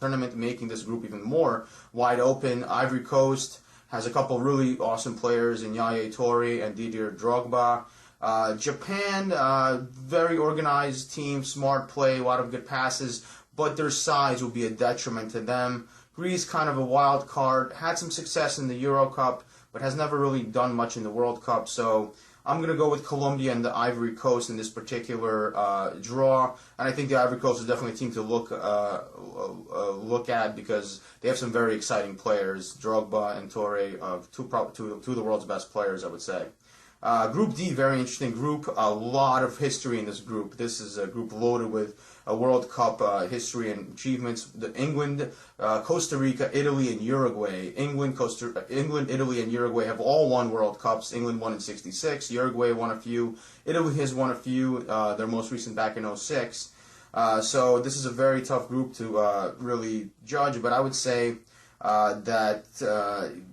tournament, making this group even more wide open. Ivory Coast has a couple really awesome players in Yaya Toure and Didier Drogba. Japan, very organized team, smart play, a lot of good passes, but their size will be a detriment to them. Greece, kind of a wild card, had some success in the Euro Cup, but has never really done much in the World Cup. So I'm going to go with Colombia and the Ivory Coast in this particular draw, and I think the Ivory Coast is definitely a team to look at because they have some very exciting players. Drogba and Toure, two of the world's best players, I would say. Group D, very interesting group. A lot of history in this group. This is a group loaded with a World Cup history and achievements. England, Costa Rica, Italy, and Uruguay. England, Italy, and Uruguay have all won World Cups. England won in '66. Uruguay won a few. Italy has won a few. Their most recent back in '06. So this is a very tough group to really judge. But I would say that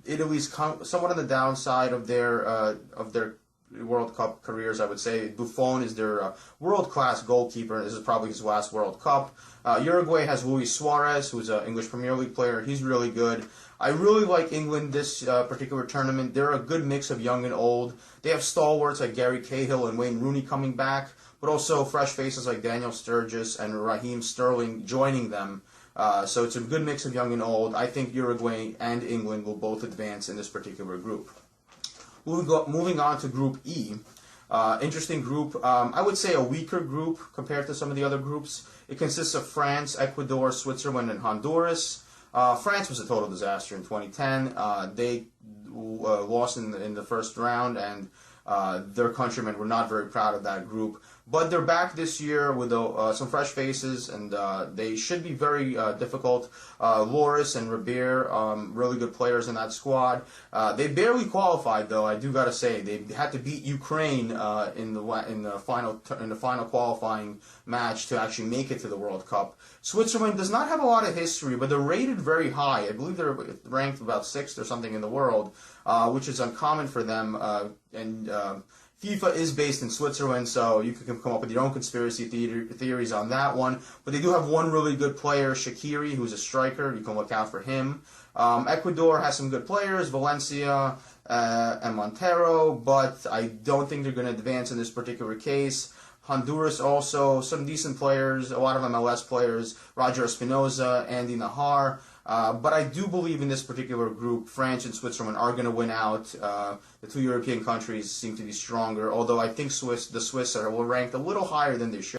Italy's somewhat on the downside of their World Cup careers, I would say. Buffon is their world-class goalkeeper. This is probably his last World Cup. Uruguay has Luis Suarez, who's an English Premier League player. He's really good. I really like England this particular tournament. They're a good mix of young and old. They have stalwarts like Gary Cahill and Wayne Rooney coming back, but also fresh faces like Daniel Sturgis and Raheem Sterling joining them. So it's a good mix of young and old. I think Uruguay and England will both advance in this particular group. Moving on to Group E. Interesting group. I would say a weaker group compared to some of the other groups. It consists of France, Ecuador, Switzerland, and Honduras. France was a total disaster in 2010. They lost in the first round, and their countrymen were not very proud of that group. But they're back this year with some fresh faces, and they should be very difficult. Loris and Ribeir, really good players in that squad. They barely qualified, though. I do got to say they had to beat Ukraine in the final qualifying match to actually make it to the World Cup. Switzerland does not have a lot of history, but they're rated very high. I believe they're ranked about 6th or something in the world, which is uncommon for them. FIFA is based in Switzerland, so you can come up with your own conspiracy theories on that one. But they do have one really good player, Shaqiri, who's a striker. You can look out for him. Ecuador has some good players, Valencia and Montero, but I don't think they're going to advance in this particular case. Honduras also, some decent players, a lot of MLS players, Roger Espinoza, Andy Nahar. But I do believe in this particular group, France and Switzerland are going to win out. The two European countries seem to be stronger, although I think the Swiss are ranked a little higher than they should.